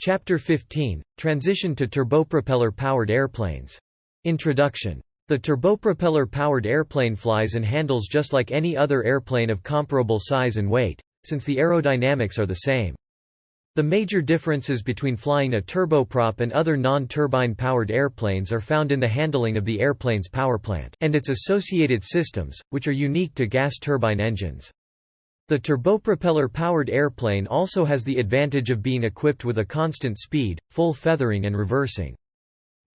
Chapter 15 – Transition to turbopropeller-powered airplanes. Introduction. The turbopropeller-powered airplane flies and handles just like any other airplane of comparable size and weight, since the aerodynamics are the same. The major differences between flying a turboprop and other non-turbine-powered airplanes are found in the handling of the airplane's powerplant and its associated systems, which are unique to gas turbine engines. The turbopropeller-powered airplane also has the advantage of being equipped with a constant speed, full feathering and reversing.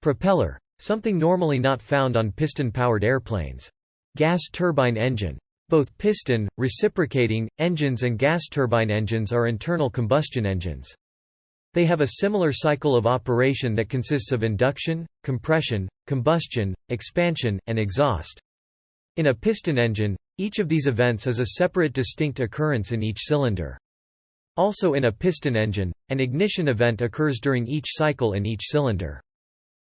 Propeller, something normally not found on piston-powered airplanes. Gas turbine engine. Both piston, reciprocating, engines and gas turbine engines are internal combustion engines. They have a similar cycle of operation that consists of induction, compression, combustion, expansion, and exhaust. In a piston engine, each of these events is a separate distinct occurrence in each cylinder. Also in a piston engine, an ignition event occurs during each cycle in each cylinder.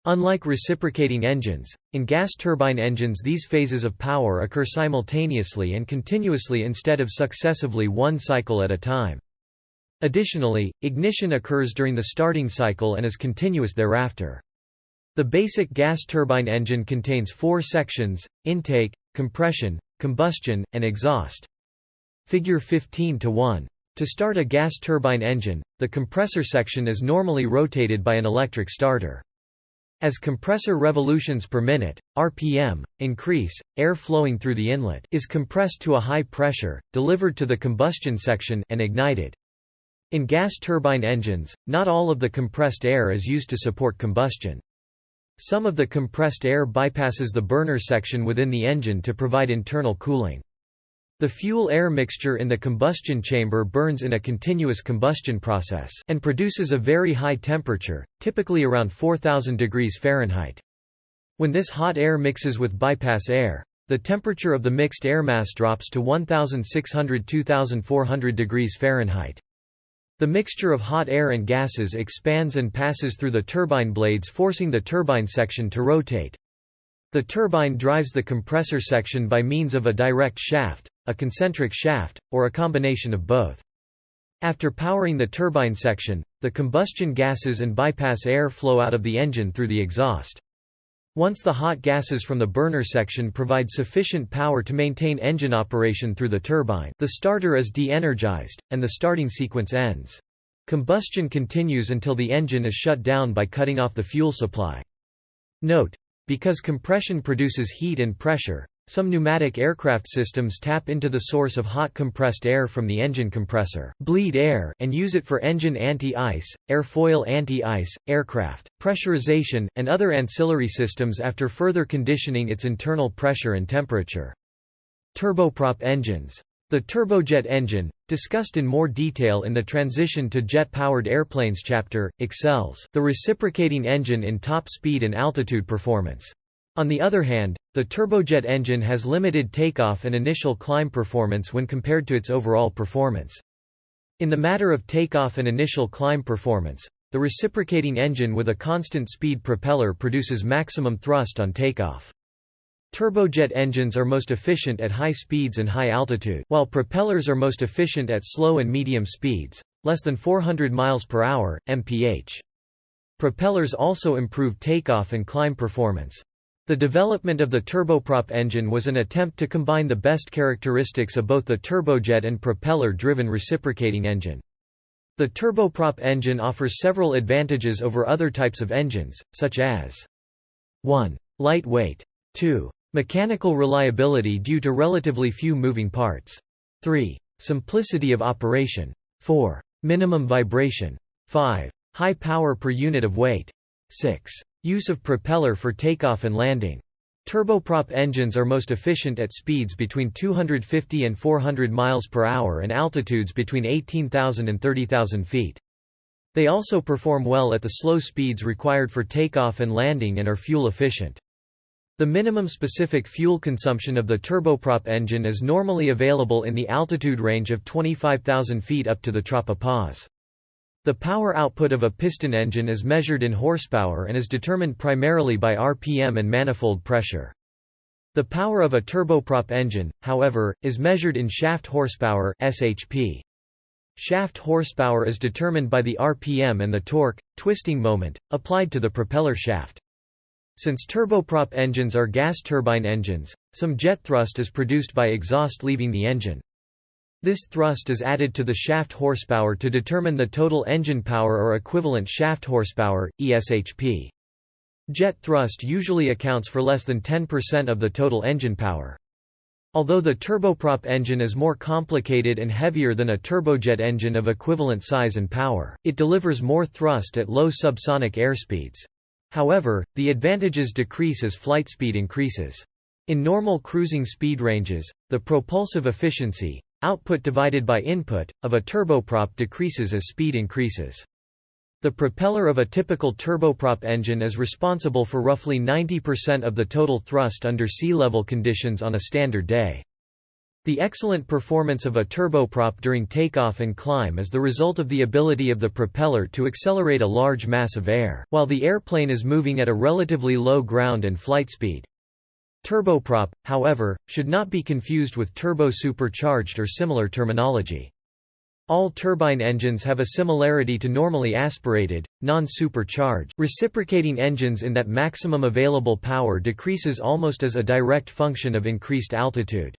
Unlike reciprocating engines, in gas turbine engines these phases of power occur simultaneously and continuously instead of successively one cycle at a time. Additionally, ignition occurs during the starting cycle and is continuous thereafter. The basic gas turbine engine contains 4 sections: intake, compression, combustion, and exhaust. Figure 15:1. To start a gas turbine engine, the compressor section is normally rotated by an electric starter. As compressor revolutions per minute, RPM, increase, air flowing through the inlet is compressed to a high pressure, delivered to the combustion section, and ignited. In gas turbine engines, not all of the compressed air is used to support combustion. Some of the compressed air bypasses the burner section within the engine to provide internal cooling. The fuel-air mixture in the combustion chamber burns in a continuous combustion process and produces a very high temperature, typically around 4,000 degrees Fahrenheit. When this hot air mixes with bypass air, the temperature of the mixed air mass drops to 1,600–2,400 degrees Fahrenheit. The mixture of hot air and gases expands and passes through the turbine blades, forcing the turbine section to rotate. The turbine drives the compressor section by means of a direct shaft, a concentric shaft, or a combination of both. After powering the turbine section, the combustion gases and bypass air flow out of the engine through the exhaust. Once the hot gases from the burner section provide sufficient power to maintain engine operation through the turbine, the starter is de-energized, and the starting sequence ends. Combustion continues until the engine is shut down by cutting off the fuel supply. Note: because compression produces heat and pressure, some pneumatic aircraft systems tap into the source of hot compressed air from the engine compressor, bleed air, and use it for engine anti-ice, airfoil anti-ice, aircraft pressurization, and other ancillary systems after further conditioning its internal pressure and temperature. Turboprop engines. The turbojet engine, discussed in more detail in the Transition to Jet-Powered Airplanes chapter, excels the reciprocating engine in top speed and altitude performance. On the other hand, the turbojet engine has limited takeoff and initial climb performance when compared to its overall performance. In the matter of takeoff and initial climb performance, the reciprocating engine with a constant speed propeller produces maximum thrust on takeoff. Turbojet engines are most efficient at high speeds and high altitude, while propellers are most efficient at slow and medium speeds, less than 400 mph, mph. Propellers also improve takeoff and climb performance. The development of the turboprop engine was an attempt to combine the best characteristics of both the turbojet and propeller-driven reciprocating engine. The turboprop engine offers several advantages over other types of engines, such as 1. Lightweight. 2. Mechanical reliability due to relatively few moving parts. 3. Simplicity of operation. 4. Minimum vibration. 5. High power per unit of weight. 6. Use of propeller for takeoff and landing. Turboprop engines are most efficient at speeds between 250 and 400 mph and altitudes between 18,000 and 30,000 feet. They also perform well at the slow speeds required for takeoff and landing and are fuel efficient. The minimum specific fuel consumption of the turboprop engine is normally available in the altitude range of 25,000 feet up to the tropopause. The power output of a piston engine is measured in horsepower and is determined primarily by RPM and manifold pressure. The power of a turboprop engine, however, is measured in shaft horsepower (shp). Shaft horsepower is determined by the RPM and the torque, twisting moment, applied to the propeller shaft. Since turboprop engines are gas turbine engines, some jet thrust is produced by exhaust leaving the engine. This thrust is added to the shaft horsepower to determine the total engine power or equivalent shaft horsepower, eshp. Jet thrust usually accounts for less than 10% of the total engine power. Although the turboprop engine is more complicated and heavier than a turbojet engine of equivalent size and power, it delivers more thrust at low subsonic airspeeds. However, the advantages decrease as flight speed increases. In normal cruising speed ranges, the propulsive efficiency, output divided by input, of a turboprop decreases as speed increases. The propeller of a typical turboprop engine is responsible for roughly 90% of the total thrust under sea-level conditions on a standard day. The excellent performance of a turboprop during takeoff and climb is the result of the ability of the propeller to accelerate a large mass of air, while the airplane is moving at a relatively low ground and flight speed. Turboprop, however, should not be confused with turbo-supercharged or similar terminology. All turbine engines have a similarity to normally aspirated, non-supercharged, reciprocating engines in that maximum available power decreases almost as a direct function of increased altitude.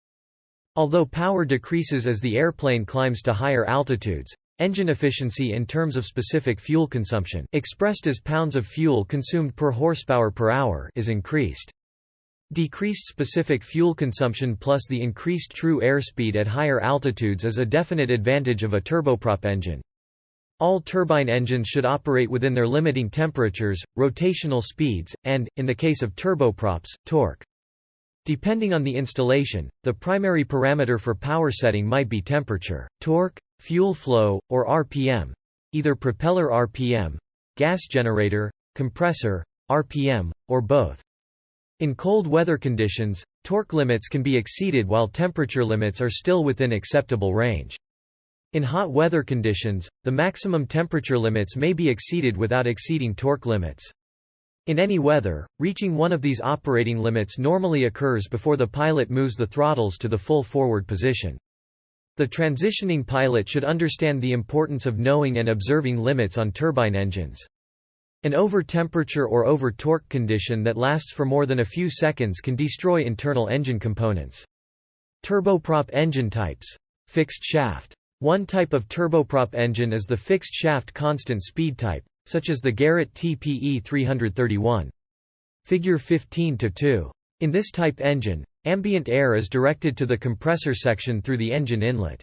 Although power decreases as the airplane climbs to higher altitudes, engine efficiency in terms of specific fuel consumption, expressed as pounds of fuel consumed per horsepower per hour, is increased. Decreased specific fuel consumption plus the increased true airspeed at higher altitudes is a definite advantage of a turboprop engine. All turbine engines should operate within their limiting temperatures, rotational speeds, and, in the case of turboprops, torque. Depending on the installation, the primary parameter for power setting might be temperature, torque, fuel flow, or RPM, either propeller RPM, gas generator, compressor, RPM, or both. In cold weather conditions, torque limits can be exceeded while temperature limits are still within acceptable range. In hot weather conditions, the maximum temperature limits may be exceeded without exceeding torque limits. In any weather, reaching one of these operating limits normally occurs before the pilot moves the throttles to the full forward position. The transitioning pilot should understand the importance of knowing and observing limits on turbine engines. An over-temperature or over-torque condition that lasts for more than a few seconds can destroy internal engine components. Turboprop engine types. Fixed shaft. One type of turboprop engine is the fixed shaft constant speed type, such as the Garrett TPE 331. Figure 15-2. In this type engine, ambient air is directed to the compressor section through the engine inlet.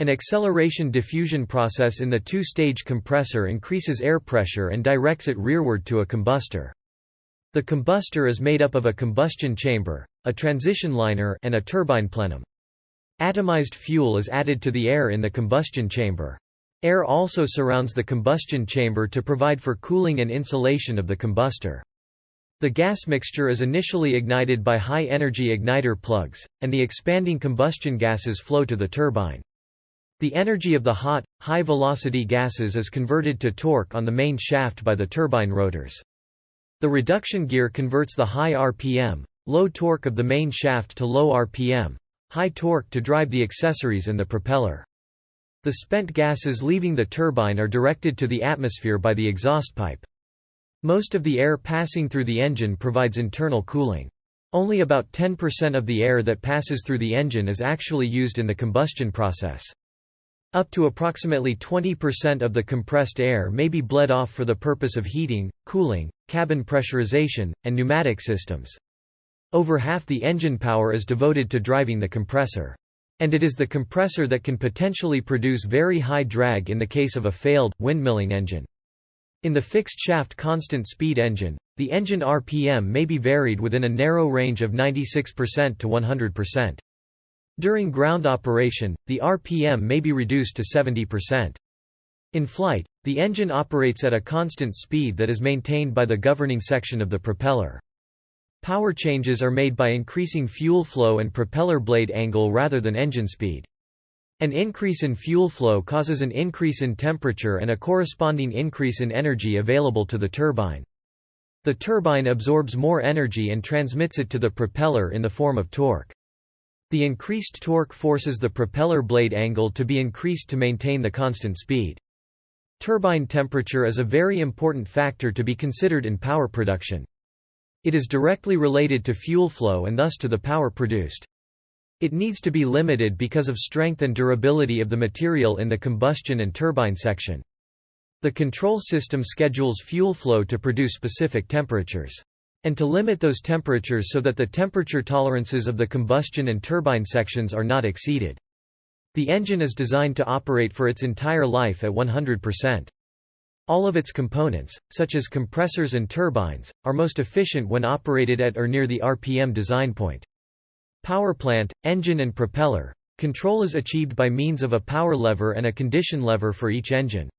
An acceleration diffusion process in the two-stage compressor increases air pressure and directs it rearward to a combustor. The combustor is made up of a combustion chamber, a transition liner, and a turbine plenum. Atomized fuel is added to the air in the combustion chamber. Air also surrounds the combustion chamber to provide for cooling and insulation of the combustor. The gas mixture is initially ignited by high-energy igniter plugs, and the expanding combustion gases flow to the turbine. The energy of the hot, high-velocity gases is converted to torque on the main shaft by the turbine rotors. The reduction gear converts the high RPM, low torque of the main shaft to low RPM, high torque to drive the accessories and the propeller. The spent gases leaving the turbine are directed to the atmosphere by the exhaust pipe. Most of the air passing through the engine provides internal cooling. Only about 10% of the air that passes through the engine is actually used in the combustion process. Up to approximately 20% of the compressed air may be bled off for the purpose of heating, cooling, cabin pressurization, and pneumatic systems. Over half the engine power is devoted to driving the compressor. And it is the compressor that can potentially produce very high drag in the case of a failed, windmilling engine. In the fixed-shaft constant-speed engine, the engine RPM may be varied within a narrow range of 96% to 100%. During ground operation, the RPM may be reduced to 70%. In flight, the engine operates at a constant speed that is maintained by the governing section of the propeller. Power changes are made by increasing fuel flow and propeller blade angle rather than engine speed. An increase in fuel flow causes an increase in temperature and a corresponding increase in energy available to the turbine. The turbine absorbs more energy and transmits it to the propeller in the form of torque. The increased torque forces the propeller blade angle to be increased to maintain the constant speed. Turbine temperature is a very important factor to be considered in power production. It is directly related to fuel flow and thus to the power produced. It needs to be limited because of strength and durability of the material in the combustion and turbine section. The control system schedules fuel flow to produce specific temperatures, and to limit those temperatures so that the temperature tolerances of the combustion and turbine sections are not exceeded. The engine is designed to operate for its entire life at 100%. All of its components, such as compressors and turbines, are most efficient when operated at or near the RPM design point. Powerplant, engine and propeller control is achieved by means of a power lever and a condition lever for each engine.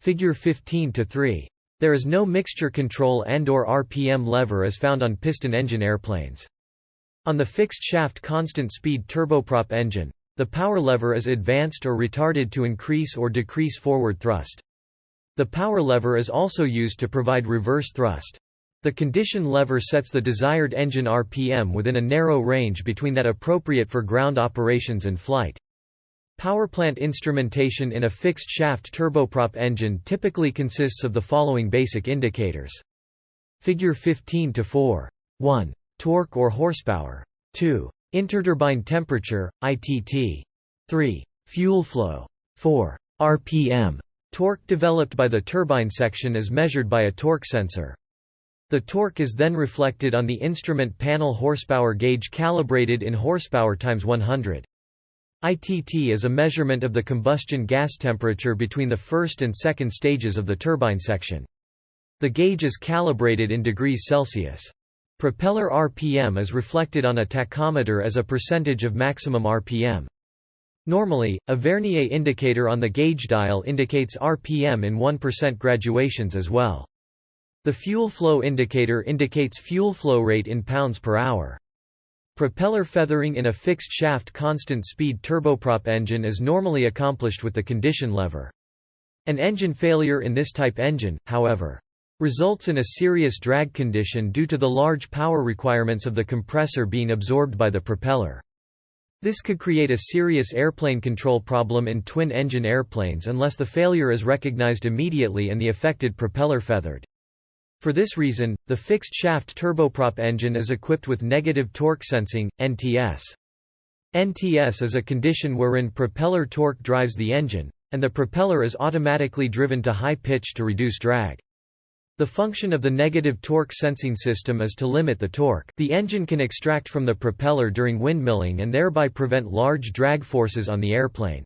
Figure 15-3. There is no mixture control and/or RPM lever as found on piston engine airplanes. On the fixed shaft constant speed turboprop engine, the power lever is advanced or retarded to increase or decrease forward thrust. The power lever is also used to provide reverse thrust. The condition lever sets the desired engine RPM within a narrow range between that appropriate for ground operations and flight. Powerplant instrumentation in a fixed-shaft turboprop engine typically consists of the following basic indicators. Figure 15-4. 1. Torque or horsepower. 2. Interturbine temperature, ITT. 3. Fuel flow. 4. RPM. Torque developed by the turbine section is measured by a torque sensor. The torque is then reflected on the instrument panel horsepower gauge calibrated in horsepower times 100. ITT is a measurement of the combustion gas temperature between the first and second stages of the turbine section. The gauge is calibrated in degrees Celsius. Propeller RPM is reflected on a tachometer as a percentage of maximum RPM. Normally, a vernier indicator on the gauge dial indicates RPM in 1% graduations as well. The fuel flow indicator indicates fuel flow rate in pounds per hour. Propeller feathering in a fixed-shaft constant-speed turboprop engine is normally accomplished with the condition lever. An engine failure in this type engine, however, results in a serious drag condition due to the large power requirements of the compressor being absorbed by the propeller. This could create a serious airplane control problem in twin-engine airplanes unless the failure is recognized immediately and the affected propeller feathered. For this reason, the fixed-shaft turboprop engine is equipped with negative torque sensing, NTS. NTS is a condition wherein propeller torque drives the engine, and the propeller is automatically driven to high pitch to reduce drag. The function of the negative torque sensing system is to limit the torque the engine can extract from the propeller during windmilling and thereby prevent large drag forces on the airplane.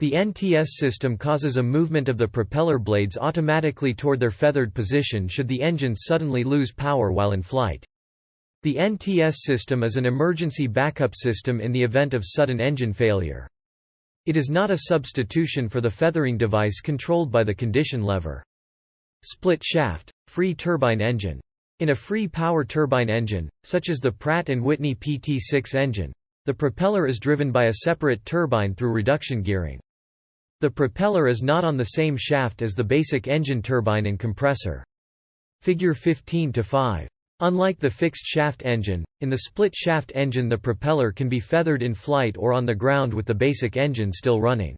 The NTS system causes a movement of the propeller blades automatically toward their feathered position should the engine suddenly lose power while in flight. The NTS system is an emergency backup system in the event of sudden engine failure. It is not a substitution for the feathering device controlled by the condition lever. Split shaft, free turbine engine. In a free power turbine engine, such as the Pratt & Whitney PT6 engine, the propeller is driven by a separate turbine through reduction gearing. The propeller is not on the same shaft as the basic engine turbine and compressor. Figure 15-5. Unlike the fixed-shaft engine, in the split-shaft engine the propeller can be feathered in flight or on the ground with the basic engine still running.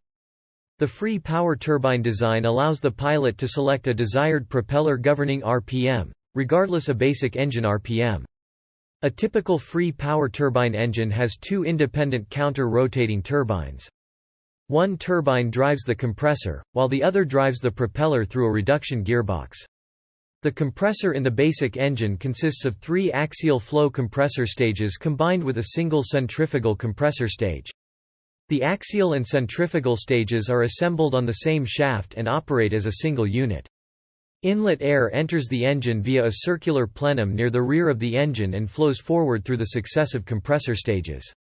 The free power turbine design allows the pilot to select a desired propeller governing RPM, regardless of basic engine RPM. A typical free power turbine engine has two independent counter-rotating turbines. One turbine drives the compressor, while the other drives the propeller through a reduction gearbox. The compressor in the basic engine consists of three axial flow compressor stages combined with a single centrifugal compressor stage. The axial and centrifugal stages are assembled on the same shaft and operate as a single unit. Inlet air enters the engine via a circular plenum near the rear of the engine and flows forward through the successive compressor stages.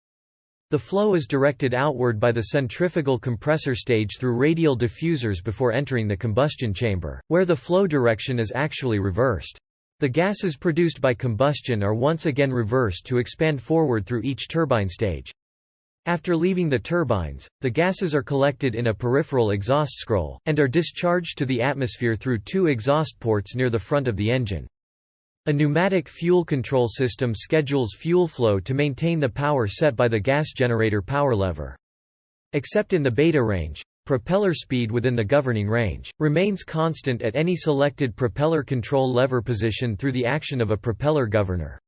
The flow is directed outward by the centrifugal compressor stage through radial diffusers before entering the combustion chamber, where the flow direction is actually reversed. The gases produced by combustion are once again reversed to expand forward through each turbine stage. After leaving the turbines, the gases are collected in a peripheral exhaust scroll, and are discharged to the atmosphere through two exhaust ports near the front of the engine. A pneumatic fuel control system schedules fuel flow to maintain the power set by the gas generator power lever. Except in the beta range, propeller speed within the governing range remains constant at any selected propeller control lever position through the action of a propeller governor.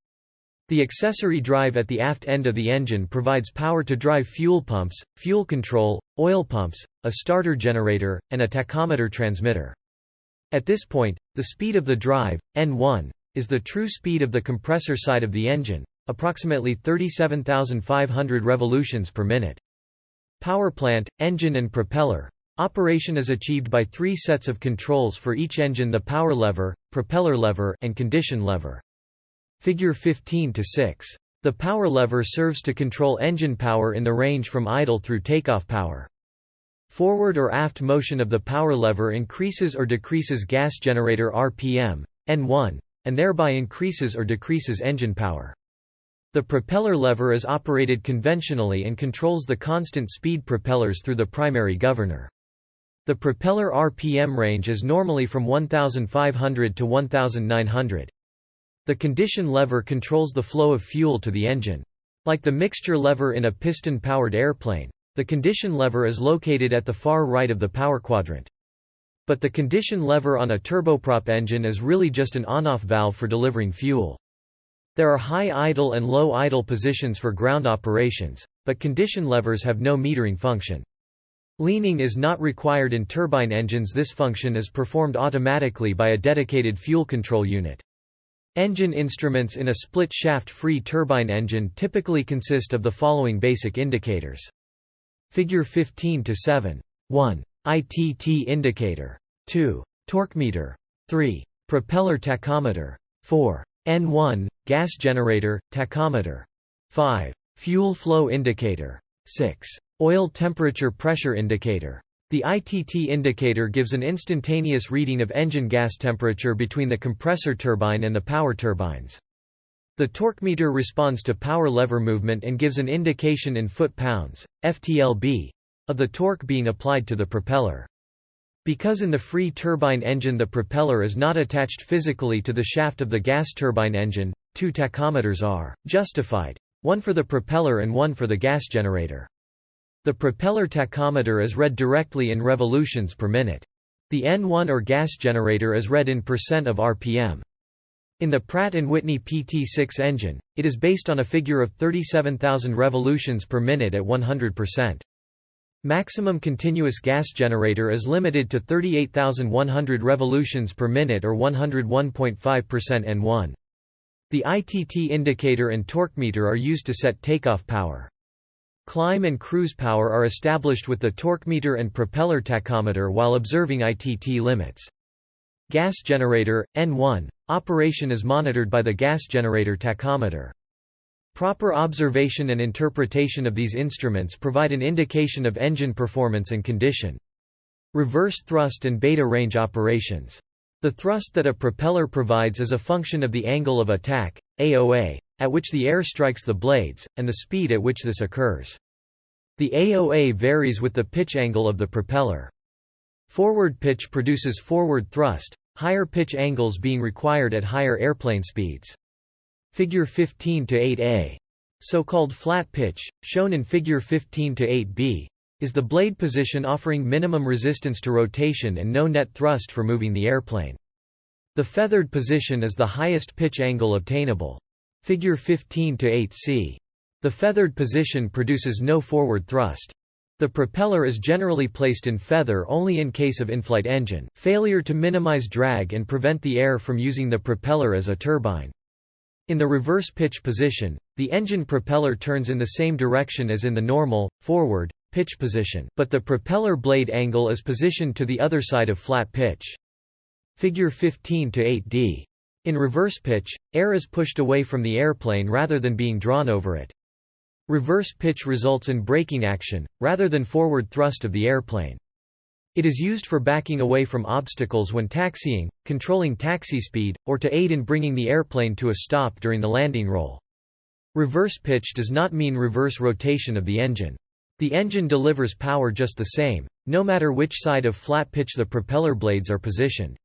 The accessory drive at the aft end of the engine provides power to drive fuel pumps, fuel control, oil pumps, a starter generator, and a tachometer transmitter. At this point, the speed of the drive, N1, is the true speed of the compressor side of the engine, approximately 37,500 revolutions per minute. Powerplant, engine and propeller. Operation is achieved by three sets of controls for each engine: the power lever, propeller lever, and condition lever. Figure 15-6. The power lever serves to control engine power in the range from idle through takeoff power. Forward or aft motion of the power lever increases or decreases gas generator RPM, N1, and thereby increases or decreases engine power. The propeller lever is operated conventionally and controls the constant speed propellers through the primary governor. The propeller RPM range is normally from 1,500 to 1,900. The condition lever controls the flow of fuel to the engine. Like the mixture lever in a piston-powered airplane, the condition lever is located at the far right of the power quadrant. But the condition lever on a turboprop engine is really just an on-off valve for delivering fuel. There are high idle and low idle positions for ground operations, but condition levers have no metering function. Leaning is not required in turbine engines. This function is performed automatically by a dedicated fuel control unit. Engine instruments in a split-shaft free turbine engine typically consist of the following basic indicators. Figure 15-7. 1. ITT indicator. 2. Torque meter. 3. Propeller tachometer. 4. N1, gas generator, tachometer. 5. Fuel flow indicator. 6. Oil temperature pressure indicator. The ITT indicator gives an instantaneous reading of engine gas temperature between the compressor turbine and the power turbines. The torque meter responds to power lever movement and gives an indication in foot-pounds, FTLB, of the torque being applied to the propeller. Because in the free turbine engine the propeller is not attached physically to the shaft of the gas turbine engine, two tachometers are justified, one for the propeller and one for the gas generator. The propeller tachometer is read directly in revolutions per minute. The N1 or gas generator is read in % of RPM. In the Pratt & Whitney PT6 engine, it is based on a figure of 37,000 revolutions per minute at 100%. Maximum continuous gas generator is limited to 38,100 revolutions per minute or 101.5% N1. The ITT indicator and torque meter are used to set takeoff power. Climb and cruise power are established with the torque meter and propeller tachometer while observing ITT limits. Gas generator, N1, operation is monitored by the gas generator tachometer. Proper observation and interpretation of these instruments provide an indication of engine performance and condition. Reverse thrust and beta range operations. The thrust that a propeller provides is a function of the angle of attack, AOA, at which the air strikes the blades, and the speed at which this occurs. The AOA varies with the pitch angle of the propeller. Forward pitch produces forward thrust, higher pitch angles being required at higher airplane speeds. Figure 15-8a. So-called flat pitch, shown in Figure 15-8b, is the blade position offering minimum resistance to rotation and no net thrust for moving the airplane. The feathered position is the highest pitch angle obtainable. Figure 15-8c. The feathered position produces no forward thrust. The propeller is generally placed in feather only in case of in-flight engine failure to minimize drag and prevent the air from using the propeller as a turbine. In the reverse pitch position, the engine propeller turns in the same direction as in the normal, forward, pitch position, but the propeller blade angle is positioned to the other side of flat pitch. Figure 15-8d. In reverse pitch, air is pushed away from the airplane rather than being drawn over it. Reverse pitch results in braking action, rather than forward thrust of the airplane. It is used for backing away from obstacles when taxiing, controlling taxi speed, or to aid in bringing the airplane to a stop during the landing roll. Reverse pitch does not mean reverse rotation of the engine. The engine delivers power just the same, no matter which side of flat pitch the propeller blades are positioned.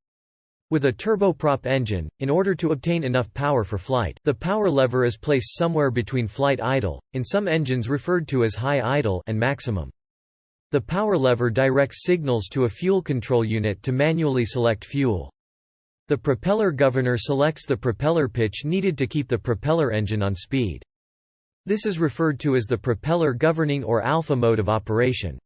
With a turboprop engine, in order to obtain enough power for flight, the power lever is placed somewhere between flight idle, in some engines referred to as high idle, and maximum. The power lever directs signals to a fuel control unit to manually select fuel. The propeller governor selects the propeller pitch needed to keep the propeller engine on speed. This is referred to as the propeller governing or alpha mode of operation.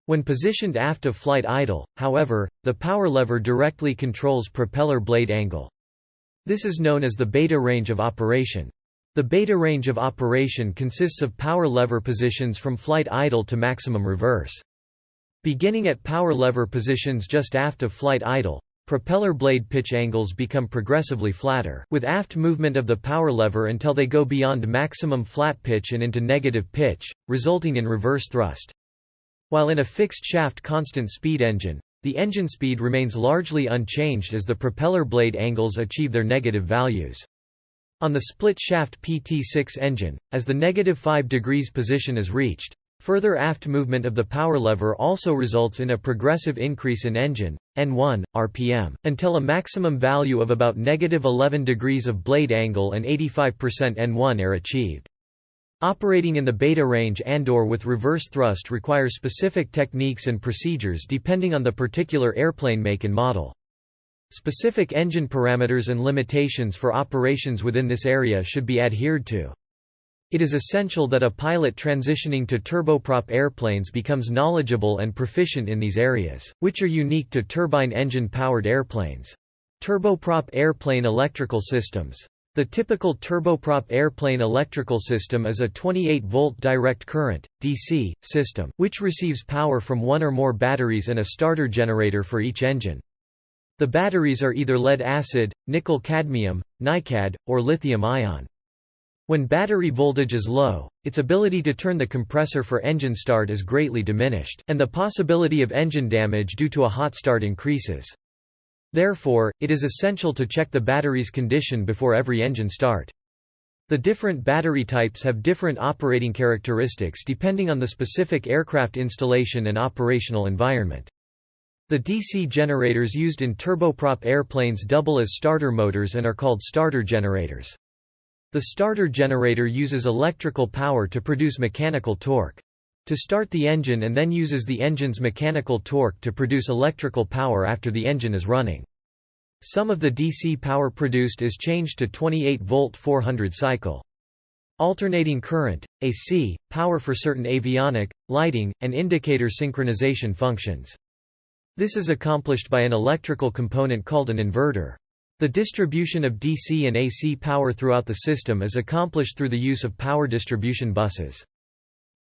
When positioned aft of flight idle, however, the power lever directly controls propeller blade angle. This is known as the beta range of operation. The beta range of operation consists of power lever positions from flight idle to maximum reverse. Beginning at power lever positions just aft of flight idle, propeller blade pitch angles become progressively flatter, with aft movement of the power lever until they go beyond maximum flat pitch and into negative pitch, resulting in reverse thrust. While in a fixed shaft constant speed engine, the engine speed remains largely unchanged as the propeller blade angles achieve their negative values. On the split shaft PT6 engine, as the -5 degrees position is reached, further aft movement of the power lever also results in a progressive increase in engine, N1, RPM, until a maximum value of about -11 degrees of blade angle and 85% N1 are achieved. Operating in the beta range and/or with reverse thrust requires specific techniques and procedures depending on the particular airplane make and model. Specific engine parameters and limitations for operations within this area should be adhered to. It is essential that a pilot transitioning to turboprop airplanes becomes knowledgeable and proficient in these areas, which are unique to turbine-engine-powered airplanes. Turboprop airplane electrical systems. The typical turboprop airplane electrical system is a 28-volt direct current (DC) system, which receives power from one or more batteries and a starter generator for each engine. The batteries are either lead-acid, nickel-cadmium, NiCad, or lithium-ion. When battery voltage is low, its ability to turn the compressor for engine start is greatly diminished, and the possibility of engine damage due to a hot start increases. Therefore, it is essential to check the battery's condition before every engine start. The different battery types have different operating characteristics depending on the specific aircraft installation and operational environment. The DC generators used in turboprop airplanes double as starter motors and are called starter generators. The starter generator uses electrical power to produce mechanical torque to start the engine and then uses the engine's mechanical torque to produce electrical power after the engine is running. Some of the DC power produced is changed to 28-volt 400-cycle. Alternating current, AC, power for certain avionic, lighting, and indicator synchronization functions. This is accomplished by an electrical component called an inverter. The distribution of DC and AC power throughout the system is accomplished through the use of power distribution buses.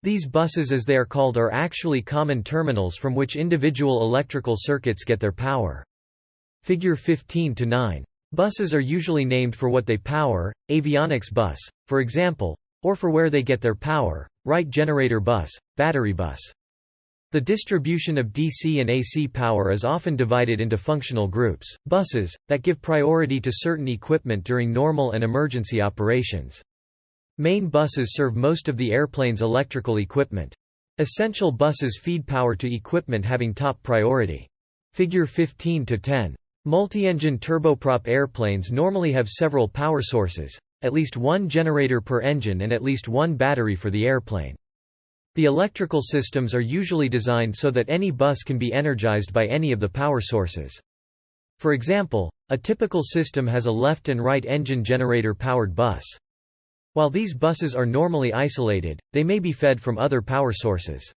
These buses, as they are called, are actually common terminals from which individual electrical circuits get their power. Figure 15-9. Buses are usually named for what they power, avionics bus, for example, or for where they get their power, right generator bus, battery bus. The distribution of DC and AC power is often divided into functional groups, buses, that give priority to certain equipment during normal and emergency operations. Main buses serve most of the airplane's electrical equipment. Essential buses feed power to equipment having top priority. Figure 15-10. Multi-engine turboprop airplanes normally have several power sources, at least one generator per engine and at least one battery for the airplane. The electrical systems are usually designed so that any bus can be energized by any of the power sources. For example, a typical system has a left and right engine generator powered bus. While these buses are normally isolated, they may be fed from other power sources.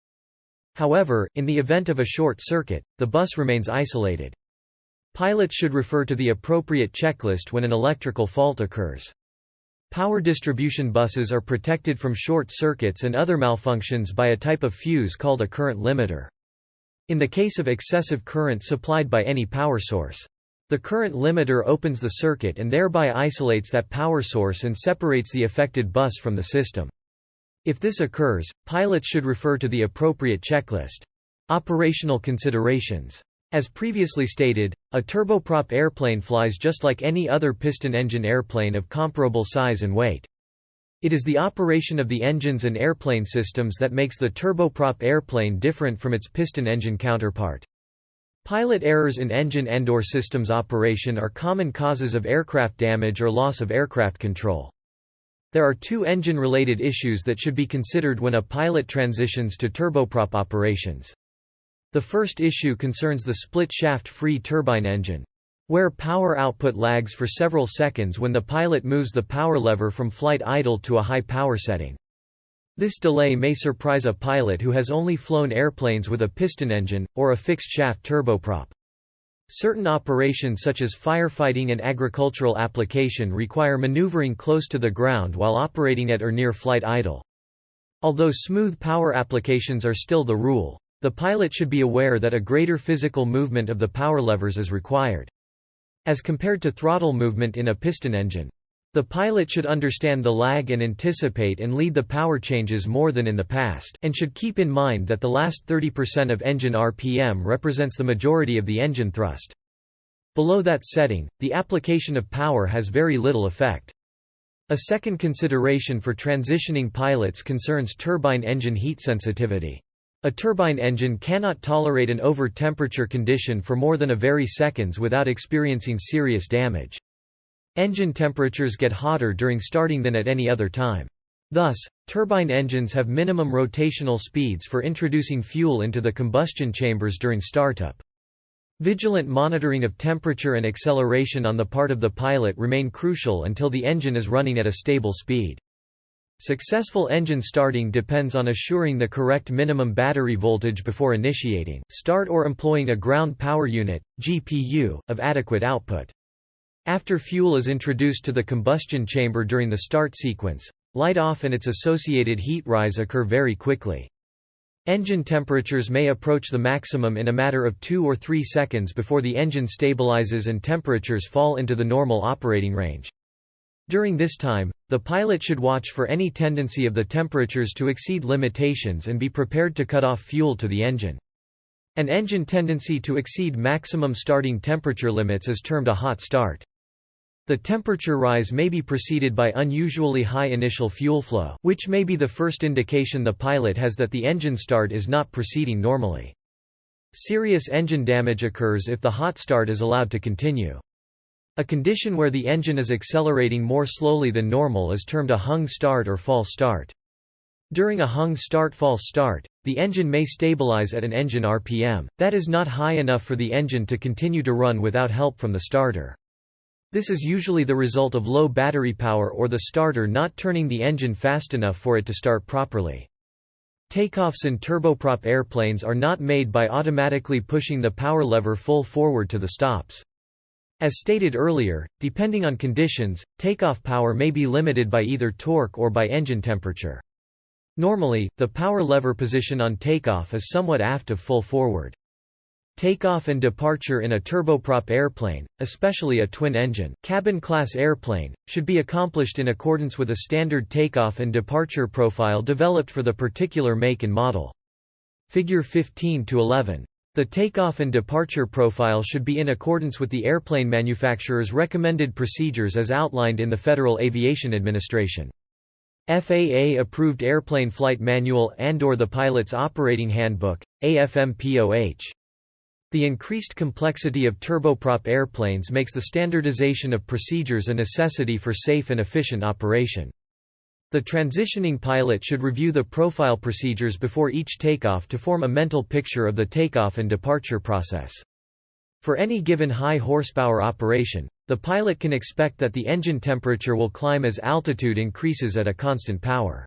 However, in the event of a short circuit, the bus remains isolated. Pilots should refer to the appropriate checklist when an electrical fault occurs. Power distribution buses are protected from short circuits and other malfunctions by a type of fuse called a current limiter. In the case of excessive current supplied by any power source, the current limiter opens the circuit and thereby isolates that power source and separates the affected bus from the system. If this occurs, pilots should refer to the appropriate checklist. Operational considerations. As previously stated, a turboprop airplane flies just like any other piston-engine airplane of comparable size and weight. It is the operation of the engines and airplane systems that makes the turboprop airplane different from its piston-engine counterpart. Pilot errors in engine and/or systems operation are common causes of aircraft damage or loss of aircraft control. There are two engine-related issues that should be considered when a pilot transitions to turboprop operations. The first issue concerns the split-shaft-free turbine engine, where power output lags for several seconds when the pilot moves the power lever from flight idle to a high power setting. This delay may surprise a pilot who has only flown airplanes with a piston engine, or a fixed-shaft turboprop. Certain operations such as firefighting and agricultural application require maneuvering close to the ground while operating at or near flight idle. Although smooth power applications are still the rule, the pilot should be aware that a greater physical movement of the power levers is required, as compared to throttle movement in a piston engine. The pilot should understand the lag and anticipate and lead the power changes more than in the past, and should keep in mind that the last 30% of engine RPM represents the majority of the engine thrust. Below that setting, the application of power has very little effect. A second consideration for transitioning pilots concerns turbine engine heat sensitivity. A turbine engine cannot tolerate an over-temperature condition for more than a very seconds without experiencing serious damage. Engine temperatures get hotter during starting than at any other time. Thus, turbine engines have minimum rotational speeds for introducing fuel into the combustion chambers during startup. Vigilant monitoring of temperature and acceleration on the part of the pilot remain crucial until the engine is running at a stable speed. Successful engine starting depends on assuring the correct minimum battery voltage before initiating start or employing a ground power unit (GPU) of adequate output. After fuel is introduced to the combustion chamber during the start sequence, light off and its associated heat rise occur very quickly. Engine temperatures may approach the maximum in a matter of 2 or 3 seconds before the engine stabilizes and temperatures fall into the normal operating range. During this time, the pilot should watch for any tendency of the temperatures to exceed limitations and be prepared to cut off fuel to the engine. An engine tendency to exceed maximum starting temperature limits is termed a hot start. The temperature rise may be preceded by unusually high initial fuel flow, which may be the first indication the pilot has that the engine start is not proceeding normally. Serious engine damage occurs if the hot start is allowed to continue. A condition where the engine is accelerating more slowly than normal is termed a hung start or false start. During a hung start-false start, the engine may stabilize at an engine RPM that is not high enough for the engine to continue to run without help from the starter. This is usually the result of low battery power or the starter not turning the engine fast enough for it to start properly. Takeoffs in turboprop airplanes are not made by automatically pushing the power lever full forward to the stops. As stated earlier, depending on conditions, takeoff power may be limited by either torque or by engine temperature. Normally, the power lever position on takeoff is somewhat aft of full forward. Takeoff and departure in a turboprop airplane, especially a twin-engine cabin-class airplane, should be accomplished in accordance with a standard takeoff and departure profile developed for the particular make and model. Figure 15-11. The takeoff and departure profile should be in accordance with the airplane manufacturer's recommended procedures as outlined in the Federal Aviation Administration FAA-approved Airplane Flight Manual and/or the Pilot's Operating Handbook, AFMPOH. The increased complexity of turboprop airplanes makes the standardization of procedures a necessity for safe and efficient operation. The transitioning pilot should review the profile procedures before each takeoff to form a mental picture of the takeoff and departure process. For any given high horsepower operation, the pilot can expect that the engine temperature will climb as altitude increases at a constant power.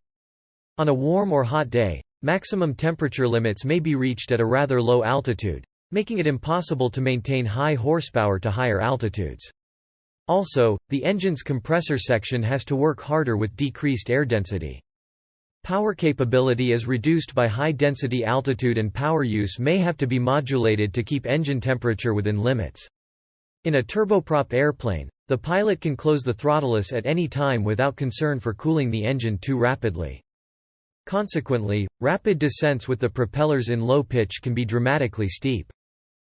On a warm or hot day, maximum temperature limits may be reached at a rather low altitude, making it impossible to maintain high horsepower to higher altitudes. Also, the engine's compressor section has to work harder with decreased air density. Power capability is reduced by high density altitude and power use may have to be modulated to keep engine temperature within limits. In a turboprop airplane, the pilot can close the throttleus at any time without concern for cooling the engine too rapidly. Consequently, rapid descents with the propellers in low pitch can be dramatically steep.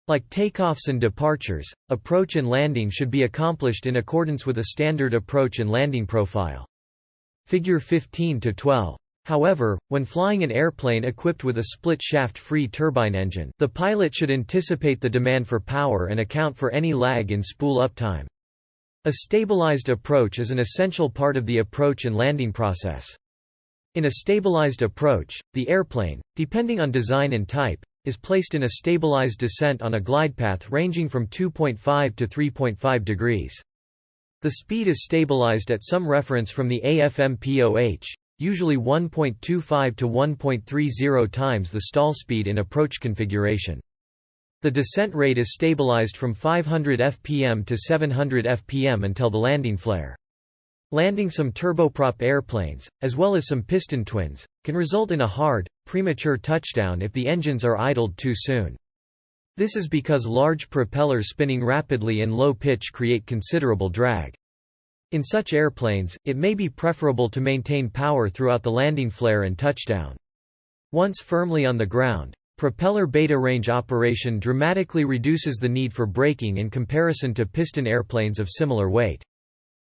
Like takeoffs and departures, approach and landing should be accomplished in accordance with a standard approach and landing profile. Figure 15-12. However, when flying an airplane equipped with a split-shaft-free turbine engine, the pilot should anticipate the demand for power and account for any lag in spool uptime. A stabilized approach is an essential part of the approach and landing process. In a stabilized approach, the airplane, depending on design and type, is placed in a stabilized descent on a glide path ranging from 2.5 to 3.5 degrees. The speed is stabilized at some reference from the AFMPOH, usually 1.25 to 1.30 times the stall speed in approach configuration. The descent rate is stabilized from 500 fpm to 700 fpm until the landing flare. Landing some turboprop airplanes, as well as some piston twins, can result in a hard, premature touchdown if the engines are idled too soon. This is because large propellers spinning rapidly in low pitch create considerable drag. In such airplanes, it may be preferable to maintain power throughout the landing flare and touchdown. Once firmly on the ground, propeller beta range operation dramatically reduces the need for braking in comparison to piston airplanes of similar weight.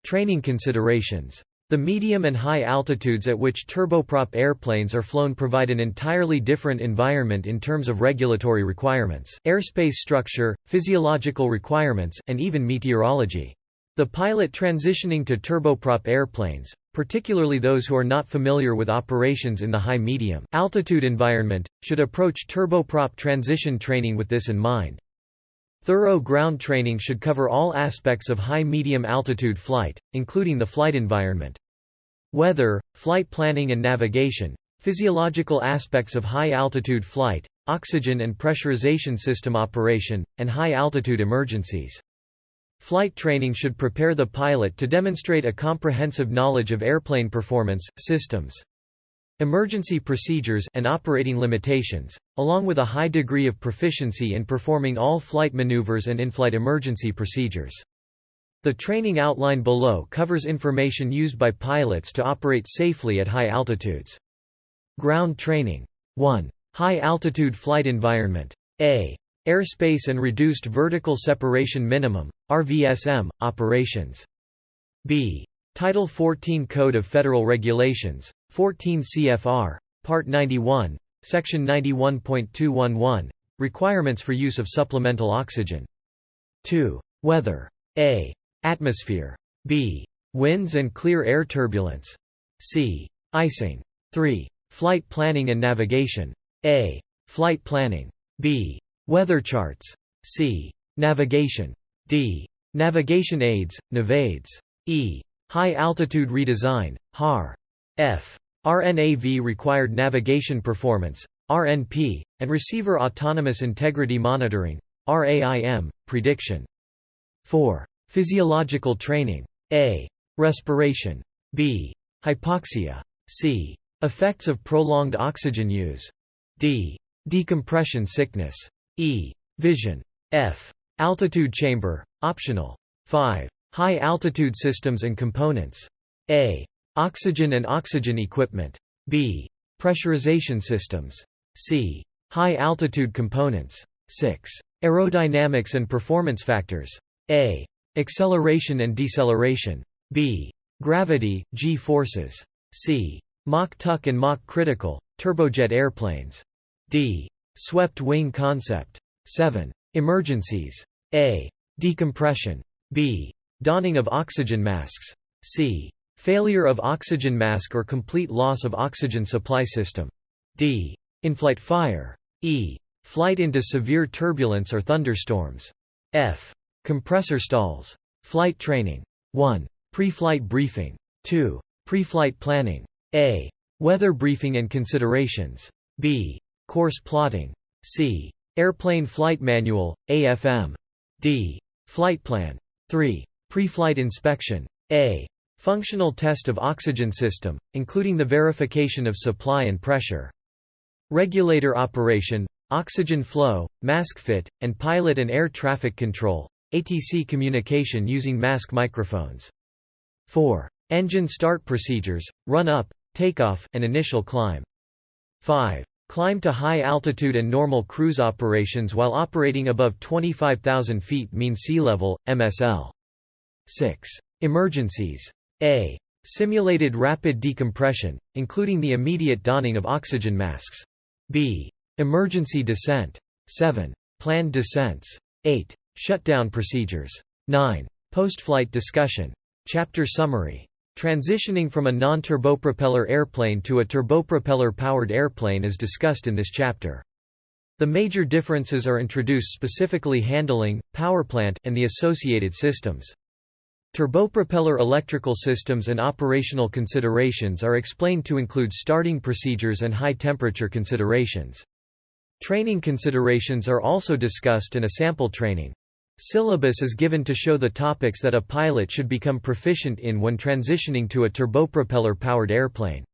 Training considerations. The medium and high altitudes at which turboprop airplanes are flown provide an entirely different environment in terms of regulatory requirements, airspace structure, physiological requirements, and even meteorology. The pilot transitioning to turboprop airplanes, particularly those who are not familiar with operations in the high-medium altitude environment, should approach turboprop transition training with this in mind. Thorough ground training should cover all aspects of high-medium altitude flight, including the flight environment. Weather, flight planning and navigation, physiological aspects of high-altitude flight, oxygen and pressurization system operation, and high-altitude emergencies. Flight training should prepare the pilot to demonstrate a comprehensive knowledge of airplane performance, systems, emergency procedures, and operating limitations, along with a high degree of proficiency in performing all flight maneuvers and in-flight emergency procedures. The training outline below covers information used by pilots to operate safely at high altitudes. Ground training. 1. High-altitude flight environment. A. Airspace and reduced vertical separation minimum, RVSM, operations. B. Title 14 Code of Federal Regulations, 14 CFR, Part 91, Section 91.211, Requirements for use of supplemental oxygen. 2. Weather. A. Atmosphere. B. Winds and clear air turbulence. C. Icing. 3. Flight planning and navigation. A. Flight planning. B. Weather charts. C. Navigation. D. Navigation aids, navaids. E. High-altitude redesign, HAR. F. RNAV required navigation performance, RNP, and receiver autonomous integrity monitoring, RAIM, prediction. 4. Physiological training. A. Respiration. B. Hypoxia. C. Effects of prolonged oxygen use. D. Decompression sickness. E. Vision. F. Altitude chamber, optional. 5. High-altitude systems and components. A. Oxygen and oxygen equipment. B. Pressurization systems. C. High-altitude components. 6. Aerodynamics and performance factors. A. Acceleration and deceleration. B. Gravity, G-forces. C. Mach tuck and Mach critical, turbojet airplanes. D. Swept wing concept. 7. Emergencies. A. Decompression. B. Donning of oxygen masks. C. Failure of oxygen mask or complete loss of oxygen supply system. D. In-flight fire. E. Flight into severe turbulence or thunderstorms. F. Compressor stalls. Flight training. 1. Pre-flight briefing. 2. Pre-flight planning. A. Weather briefing and considerations. B. Course plotting. C. Airplane Flight Manual, AFM. D. Flight plan. 3. Preflight inspection. A. Functional test of oxygen system, including the verification of supply and pressure. Regulator operation, oxygen flow, mask fit, and pilot and air traffic control, ATC communication using mask microphones. 4. Engine start procedures, run-up, takeoff, and initial climb. 5. Climb to high altitude and normal cruise operations while operating above 25,000 feet mean sea level, MSL. 6. Emergencies. A. Simulated rapid decompression, including the immediate donning of oxygen masks. b. Emergency descent. 7. Planned descents. 8. Shutdown procedures. 9. Post-flight discussion. Chapter summary. Transitioning from a non-turbopropeller airplane to a turbopropeller-powered airplane is discussed in this chapter. The major differences are introduced, specifically handling, powerplant, and the associated systems. Turbopropeller electrical systems and operational considerations are explained to include starting procedures and high-temperature considerations. Training considerations are also discussed and a sample training syllabus is given to show the topics that a pilot should become proficient in when transitioning to a turbopropeller-powered airplane.